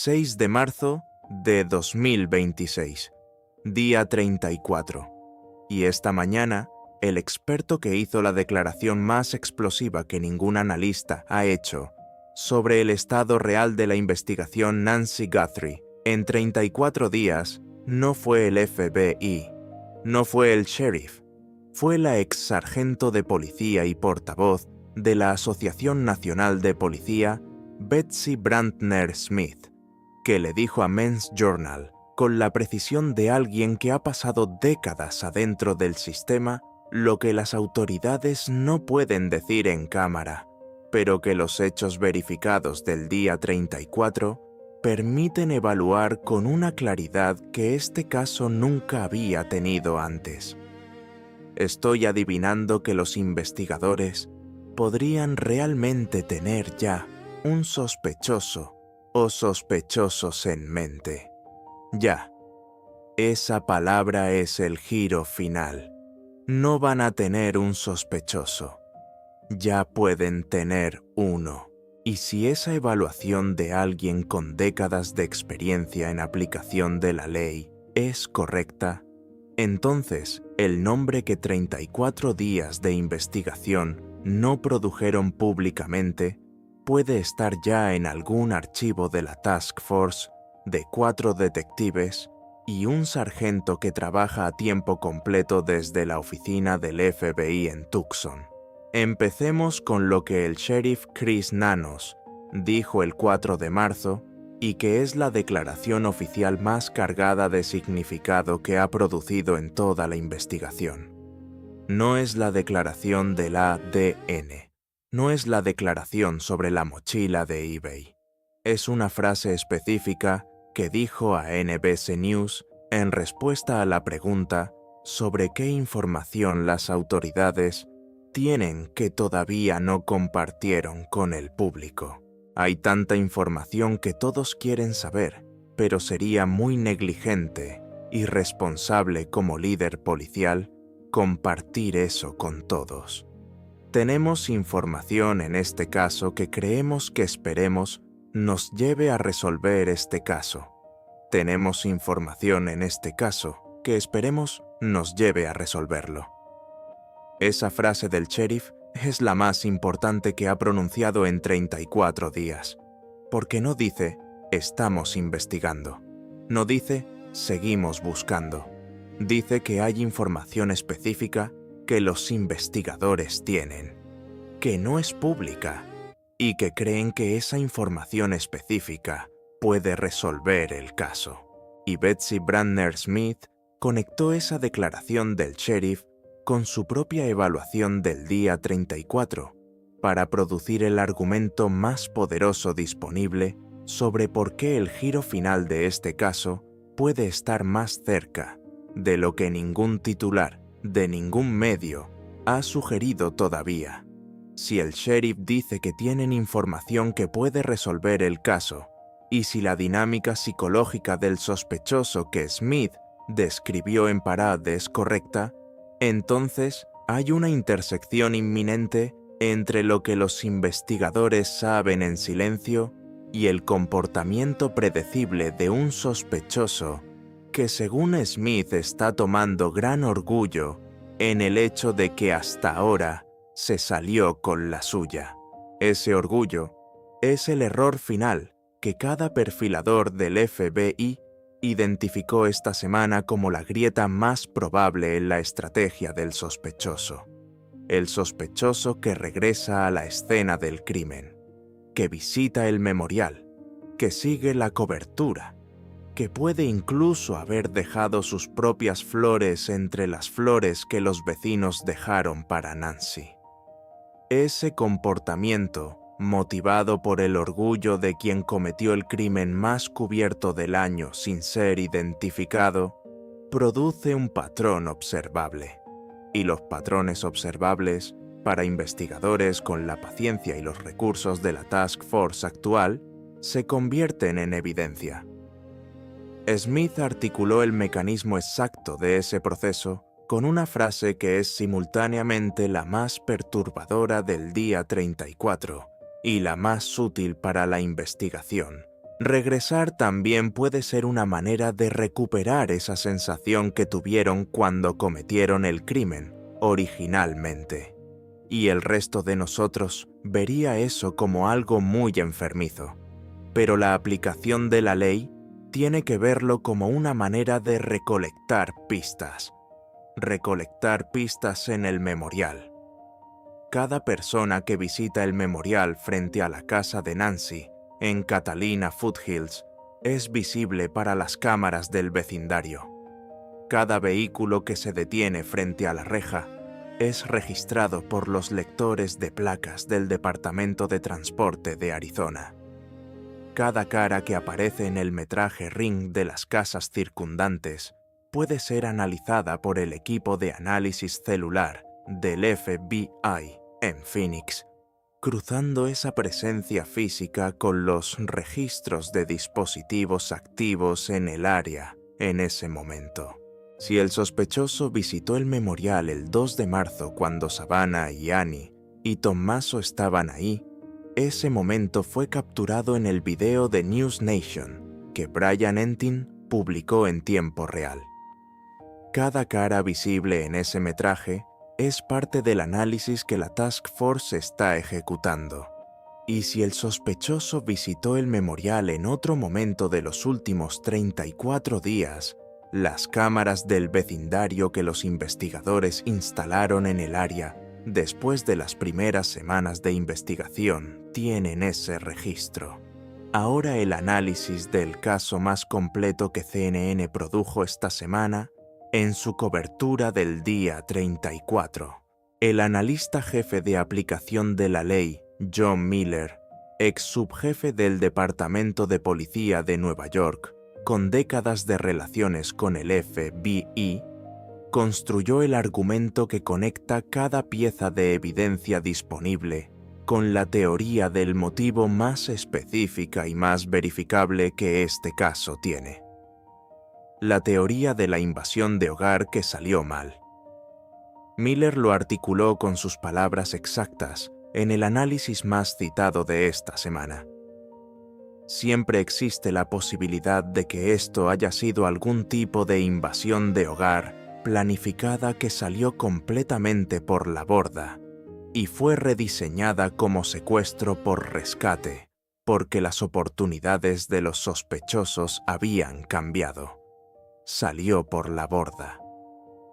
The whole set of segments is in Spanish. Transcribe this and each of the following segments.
6 de marzo de 2026, día 34. Y esta mañana, el experto que hizo la declaración más explosiva que ningún analista ha hecho sobre el estado real de la investigación Nancy Guthrie en 34 días no fue el FBI, no fue el sheriff, fue la ex sargento de policía y portavoz de la Asociación Nacional de Policía, Betsy Brantner Smith, que le dijo a Men's Journal, con la precisión de alguien que ha pasado décadas adentro del sistema, lo que las autoridades no pueden decir en cámara, pero que los hechos verificados del día 34 permiten evaluar con una claridad que este caso nunca había tenido antes. Estoy adivinando que los investigadores podrían realmente tener ya un sospechoso o sospechosos en mente. Ya, esa palabra es el giro final. No van a tener un sospechoso. Ya pueden tener uno. Y si esa evaluación de alguien con décadas de experiencia en aplicación de la ley es correcta, entonces el nombre que 34 días de investigación no produjeron públicamente puede estar ya en algún archivo de la Task Force de 4 detectives y un sargento que trabaja a tiempo completo desde la oficina del FBI en Tucson. Empecemos con lo que el sheriff Chris Nanos dijo el 4 de marzo y que es la declaración oficial más cargada de significado que ha producido en toda la investigación. No es la declaración del ADN, no es la declaración sobre la mochila de eBay. Es una frase específica que dijo a NBC News en respuesta a la pregunta sobre qué información las autoridades tienen que todavía no compartieron con el público. Hay tanta información que todos quieren saber, pero sería muy negligente, irresponsable como líder policial, compartir eso con todos. Tenemos información en este caso que creemos que esperemos nos lleve a resolver este caso. Tenemos información en este caso que esperemos nos lleve a resolverlo. Esa frase del sheriff es la más importante que ha pronunciado en 34 días, porque no dice «estamos investigando», no dice «seguimos buscando», dice que hay información específica que los investigadores tienen, que no es pública y que creen que esa información específica puede resolver el caso. Y Betsy Brantner Smith conectó esa declaración del sheriff con su propia evaluación del día 34 para producir el argumento más poderoso disponible sobre por qué el giro final de este caso puede estar más cerca de lo que ningún titular de ningún medio ha sugerido todavía. Si el sheriff dice que tienen información que puede resolver el caso, y si la dinámica psicológica del sospechoso que Smith describió en Parade es correcta, entonces hay una intersección inminente entre lo que los investigadores saben en silencio y el comportamiento predecible de un sospechoso que, según Smith, está tomando gran orgullo en el hecho de que hasta ahora se salió con la suya. Ese orgullo es el error final que cada perfilador del FBI identificó esta semana como la grieta más probable en la estrategia del sospechoso. El sospechoso que regresa a la escena del crimen, que visita el memorial, que sigue la cobertura, que puede incluso haber dejado sus propias flores entre las flores que los vecinos dejaron para Nancy. Ese comportamiento, motivado por el orgullo de quien cometió el crimen más cubierto del año sin ser identificado, produce un patrón observable. Y los patrones observables, para investigadores con la paciencia y los recursos de la Task Force actual, se convierten en evidencia. Smith articuló el mecanismo exacto de ese proceso con una frase que es simultáneamente la más perturbadora del día 34 y la más útil para la investigación, Regresar también puede ser una manera de recuperar esa sensación que tuvieron cuando cometieron el crimen originalmente. Y el resto de nosotros vería eso como algo muy enfermizo. Pero la aplicación de la ley tiene que verlo como una manera de recolectar pistas. Recolectar pistas en el memorial. Cada persona que visita el memorial frente a la casa de Nancy, en Catalina Foothills, es visible para las cámaras del vecindario. Cada vehículo que se detiene frente a la reja es registrado por los lectores de placas del Departamento de Transporte de Arizona. Cada cara que aparece en el metraje Ring de las casas circundantes puede ser analizada por el equipo de análisis celular del FBI en Phoenix, cruzando esa presencia física con los registros de dispositivos activos en el área en ese momento. Si el sospechoso visitó el memorial el 2 de marzo cuando Savannah y Annie y Tommaso estaban ahí, ese momento fue capturado en el video de News Nation que Brian Entin publicó en tiempo real. Cada cara visible en ese metraje es parte del análisis que la Task Force está ejecutando. Y si el sospechoso visitó el memorial en otro momento de los últimos 34 días, las cámaras del vecindario que los investigadores instalaron en el área después de las primeras semanas de investigación tienen ese registro. Ahora el análisis del caso más completo que CNN produjo esta semana en su cobertura del día 34. El analista jefe de aplicación de la ley, John Miller, ex subjefe del Departamento de Policía de Nueva York, con décadas de relaciones con el FBI, construyó el argumento que conecta cada pieza de evidencia disponible con la teoría del motivo más específica y más verificable que este caso tiene. La teoría de la invasión de hogar que salió mal. Miller lo articuló con sus palabras exactas en el análisis más citado de esta semana. Siempre existe la posibilidad de que esto haya sido algún tipo de invasión de hogar planificada que salió completamente por la borda y fue rediseñada como secuestro por rescate, porque las oportunidades de los sospechosos habían cambiado. Salió por la borda.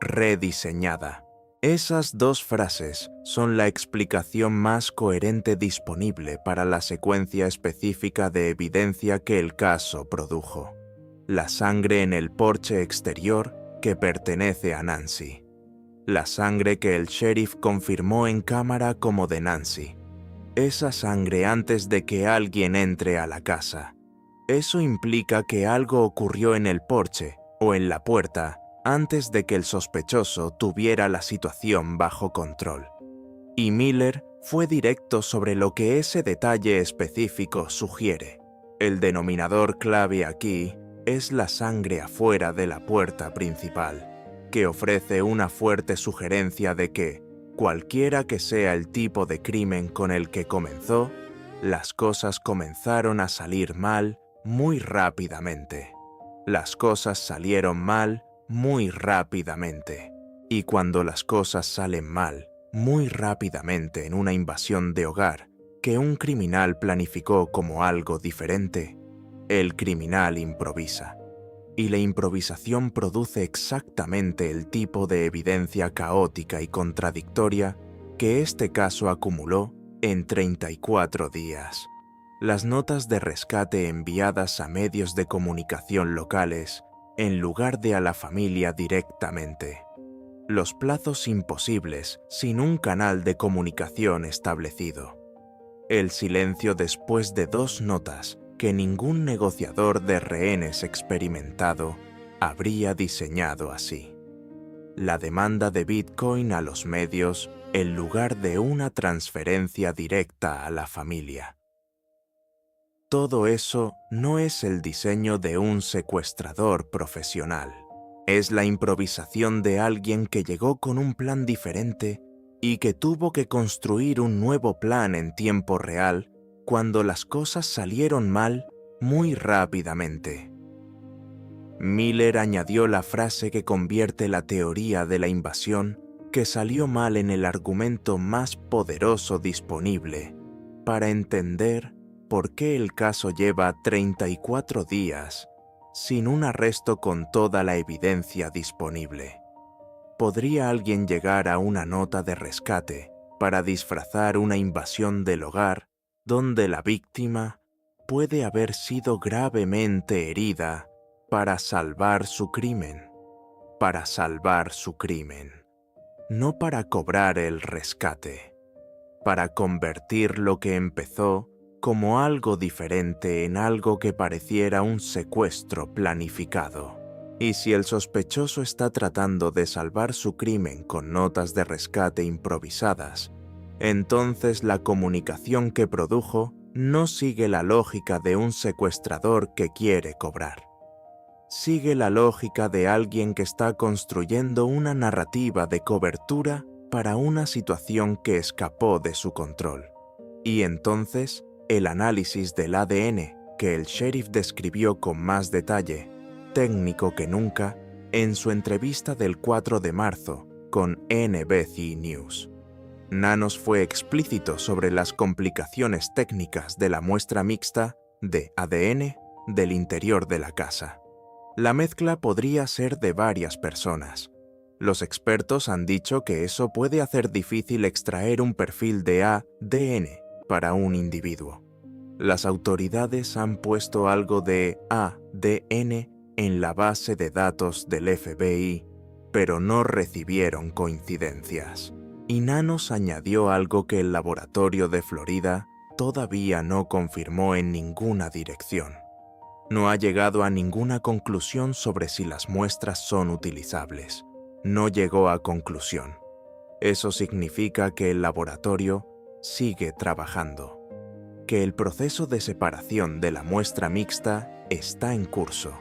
Rediseñada. Esas dos frases son la explicación más coherente disponible para la secuencia específica de evidencia que el caso produjo. La sangre en el porche exterior que pertenece a Nancy. La sangre que el sheriff confirmó en cámara como de Nancy. Esa sangre antes de que alguien entre a la casa. Eso implica que algo ocurrió en el porche o en la puerta antes de que el sospechoso tuviera la situación bajo control. Y Miller fue directo sobre lo que ese detalle específico sugiere. El denominador clave aquí es la sangre afuera de la puerta principal, que ofrece una fuerte sugerencia de que, cualquiera que sea el tipo de crimen con el que comenzó, las cosas comenzaron a salir mal muy rápidamente. Las cosas salieron mal muy rápidamente. Y cuando las cosas salen mal muy rápidamente en una invasión de hogar que un criminal planificó como algo diferente, el criminal improvisa. Y la improvisación produce exactamente el tipo de evidencia caótica y contradictoria que este caso acumuló en 34 días. Las notas de rescate enviadas a medios de comunicación locales en lugar de a la familia directamente. Los plazos imposibles sin un canal de comunicación establecido. El silencio después de 2 notas que ningún negociador de rehenes experimentado habría diseñado así. La demanda de Bitcoin a los medios en lugar de una transferencia directa a la familia. Todo eso no es el diseño de un secuestrador profesional. Es la improvisación de alguien que llegó con un plan diferente y que tuvo que construir un nuevo plan en tiempo real cuando las cosas salieron mal muy rápidamente. Miller añadió la frase que convierte la teoría de la invasión que salió mal en el argumento más poderoso disponible para entender por qué el caso lleva 34 días sin un arresto con toda la evidencia disponible. ¿Podría alguien llegar a una nota de rescate para disfrazar una invasión del hogar donde la víctima puede haber sido gravemente herida para salvar su crimen? Para salvar su crimen. No para cobrar el rescate, para convertir lo que empezó como algo diferente en algo que pareciera un secuestro planificado. Y si el sospechoso está tratando de salvar su crimen con notas de rescate improvisadas, entonces la comunicación que produjo no sigue la lógica de un secuestrador que quiere cobrar. Sigue la lógica de alguien que está construyendo una narrativa de cobertura para una situación que escapó de su control. Y entonces, el análisis del ADN que el sheriff describió con más detalle, técnico que nunca, en su entrevista del 4 de marzo con NBC News. Nanos fue explícito sobre las complicaciones técnicas de la muestra mixta de ADN del interior de la casa. La mezcla podría ser de varias personas. Los expertos han dicho que eso puede hacer difícil extraer un perfil de ADN para un individuo. Las autoridades han puesto algo de ADN en la base de datos del FBI, pero no recibieron coincidencias. Y Nanos añadió algo que el laboratorio de Florida todavía no confirmó en ninguna dirección. No ha llegado a ninguna conclusión sobre si las muestras son utilizables. No llegó a conclusión. Eso significa que el laboratorio sigue trabajando, que el proceso de separación de la muestra mixta está en curso,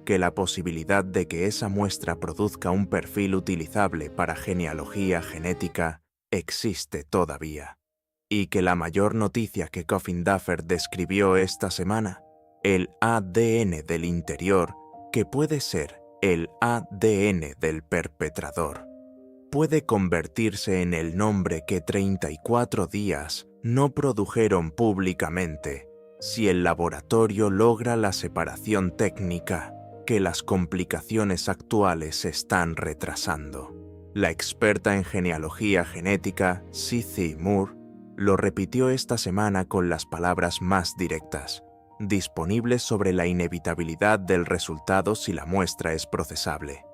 que la posibilidad de que esa muestra produzca un perfil utilizable para genealogía genética existe todavía, y que la mayor noticia que Coffin Duffer describió esta semana, el ADN del interior, que puede ser el ADN del perpetrador, puede convertirse en el nombre que 34 días no produjeron públicamente si el laboratorio logra la separación técnica que las complicaciones actuales están retrasando. La experta en genealogía genética, Cissy Moore, lo repitió esta semana con las palabras más directas, disponibles sobre la inevitabilidad del resultado si la muestra es procesable.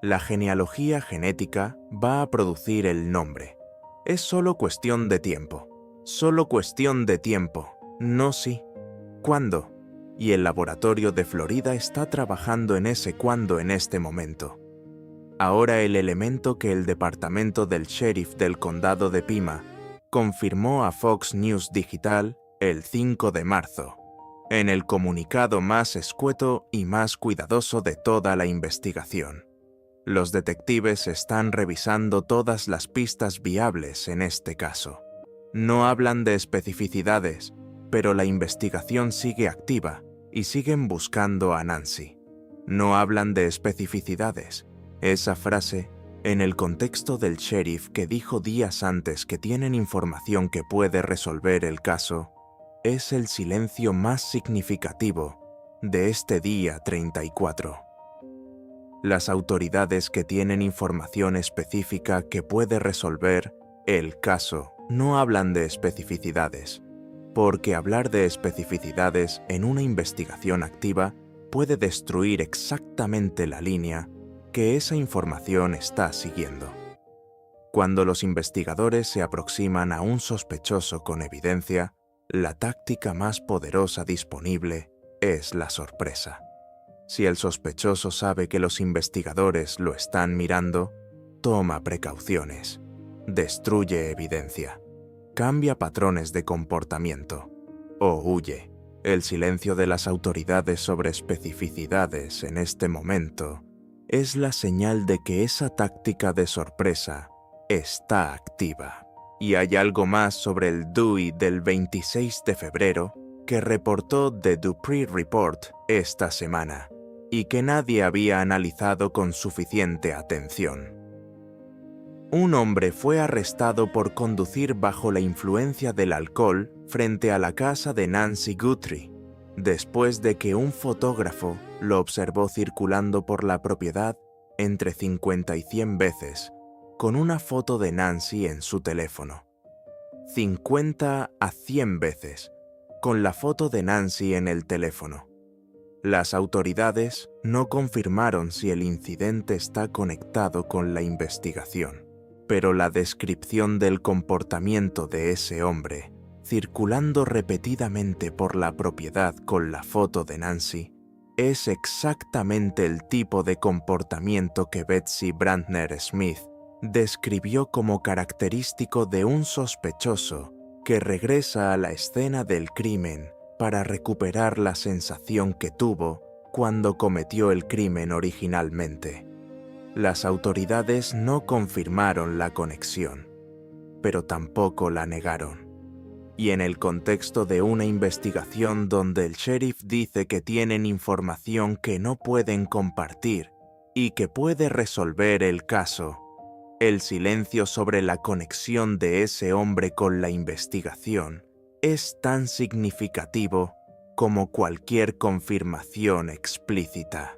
La genealogía genética va a producir el nombre. Es solo cuestión de tiempo. Solo cuestión de tiempo. No sí. ¿Cuándo? Y el laboratorio de Florida está trabajando en ese cuándo en este momento. Ahora el elemento que el departamento del sheriff del condado de Pima confirmó a Fox News Digital el 5 de marzo, en el comunicado más escueto y más cuidadoso de toda la investigación. Los detectives están revisando todas las pistas viables en este caso. No hablan de especificidades, pero la investigación sigue activa y siguen buscando a Nancy. No hablan de especificidades. Esa frase, en el contexto del sheriff que dijo días antes que tienen información que puede resolver el caso, es el silencio más significativo de este día 34. Las autoridades que tienen información específica que puede resolver el caso no hablan de especificidades, porque hablar de especificidades en una investigación activa puede destruir exactamente la línea que esa información está siguiendo. Cuando los investigadores se aproximan a un sospechoso con evidencia, la táctica más poderosa disponible es la sorpresa. Si el sospechoso sabe que los investigadores lo están mirando, toma precauciones, destruye evidencia, cambia patrones de comportamiento o huye. El silencio de las autoridades sobre especificidades en este momento es la señal de que esa táctica de sorpresa está activa. Y hay algo más sobre el Dewey del 26 de febrero que reportó The Dupree Report esta semana y que nadie había analizado con suficiente atención. Un hombre fue arrestado por conducir bajo la influencia del alcohol frente a la casa de Nancy Guthrie, después de que un fotógrafo lo observó circulando por la propiedad entre 50 y 100 veces, con una foto de Nancy en su teléfono. 50 a 100 veces, con la foto de Nancy en el teléfono. Las autoridades no confirmaron si el incidente está conectado con la investigación, pero la descripción del comportamiento de ese hombre, circulando repetidamente por la propiedad con la foto de Nancy, es exactamente el tipo de comportamiento que Betsy Brandner Smith describió como característico de un sospechoso que regresa a la escena del crimen para recuperar la sensación que tuvo cuando cometió el crimen originalmente. Las autoridades no confirmaron la conexión, pero tampoco la negaron. Y en el contexto de una investigación donde el sheriff dice que tienen información que no pueden compartir y que puede resolver el caso, el silencio sobre la conexión de ese hombre con la investigación es tan significativo como cualquier confirmación explícita.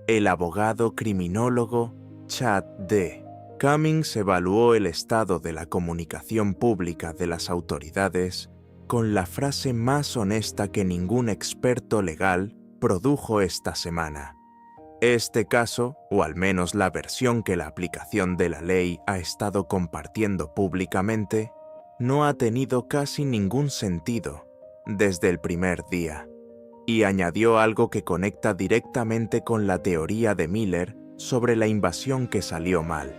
El abogado criminólogo Chad D. Cummings evaluó el estado de la comunicación pública de las autoridades con la frase más honesta que ningún experto legal produjo esta semana. Este caso, o al menos la versión que la aplicación de la ley ha estado compartiendo públicamente, no ha tenido casi ningún sentido desde el primer día. Y añadió algo que conecta directamente con la teoría de Miller sobre la invasión que salió mal.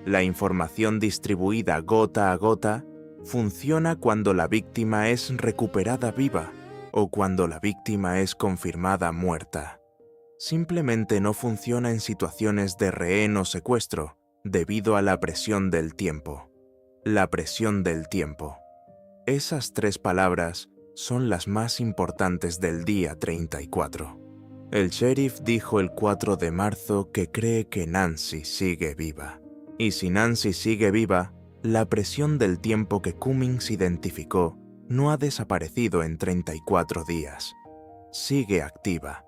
La información distribuida gota a gota funciona cuando la víctima es recuperada viva o cuando la víctima es confirmada muerta. Simplemente no funciona en situaciones de rehén o secuestro debido a la presión del tiempo. La presión del tiempo. Esas 3 palabras son las más importantes del día 34. El sheriff dijo el 4 de marzo que cree que Nancy sigue viva. Y si Nancy sigue viva, la presión del tiempo que Cummings identificó no ha desaparecido en 34 días. Sigue activa.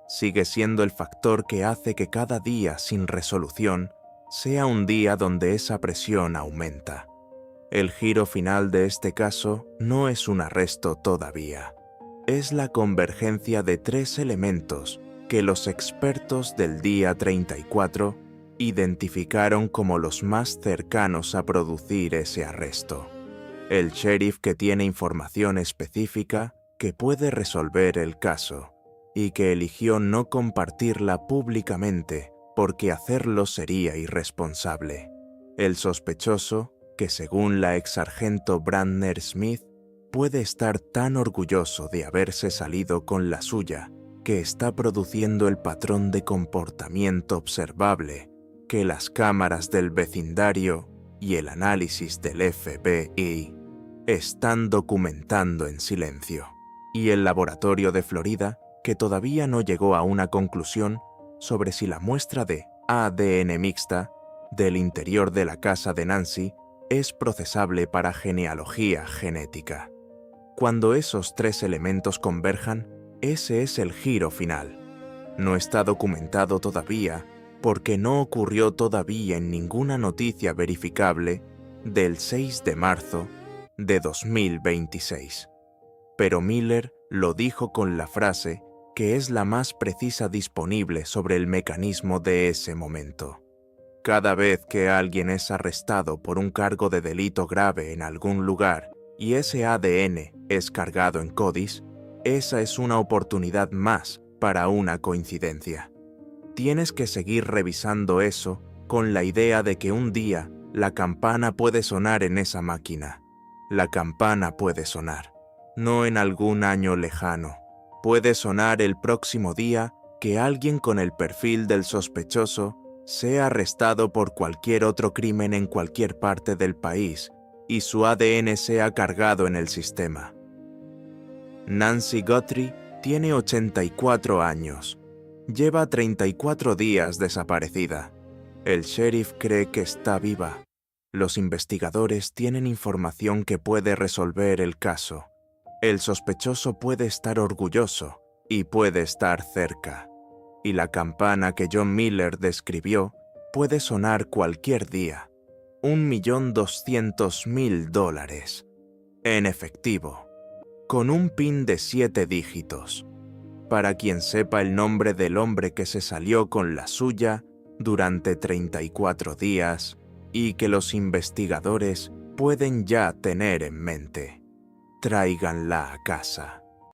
Sigue siendo el factor que hace que cada día sin resolución sea un día donde esa presión aumenta. El giro final de este caso no es un arresto todavía. Es la convergencia de 3 elementos que los expertos del día 34 identificaron como los más cercanos a producir ese arresto. El sheriff que tiene información específica que puede resolver el caso y que eligió no compartirla públicamente porque hacerlo sería irresponsable. El sospechoso que, según la exsargento Brandner Smith, puede estar tan orgulloso de haberse salido con la suya que está produciendo el patrón de comportamiento observable que las cámaras del vecindario y el análisis del FBI están documentando en silencio. Y el laboratorio de Florida, que todavía no llegó a una conclusión sobre si la muestra de ADN mixta del interior de la casa de Nancy es procesable para genealogía genética. Cuando esos 3 elementos converjan, ese es el giro final. No está documentado todavía porque no ocurrió todavía en ninguna noticia verificable del 6 de marzo de 2026. Pero Miller lo dijo con la frase que es la más precisa disponible sobre el mecanismo de ese momento. Cada vez que alguien es arrestado por un cargo de delito grave en algún lugar y ese ADN es cargado en CODIS, esa es una oportunidad más para una coincidencia. Tienes que seguir revisando eso con la idea de que un día la campana puede sonar en esa máquina. La campana puede sonar, no en algún año lejano. Puede sonar el próximo día que alguien con el perfil del sospechoso sea arrestado por cualquier otro crimen en cualquier parte del país y su ADN sea cargado en el sistema. Nancy Guthrie tiene 84 años. Lleva 34 días desaparecida. El sheriff cree que está viva. Los investigadores tienen información que puede resolver el caso. El sospechoso puede estar orgulloso y puede estar cerca. Y la campana que John Miller describió puede sonar cualquier día. $1.200.000 en efectivo, con un PIN de 7 dígitos, para quien sepa el nombre del hombre que se salió con la suya durante 34 días y que los investigadores pueden ya tener en mente. Tráiganla a casa.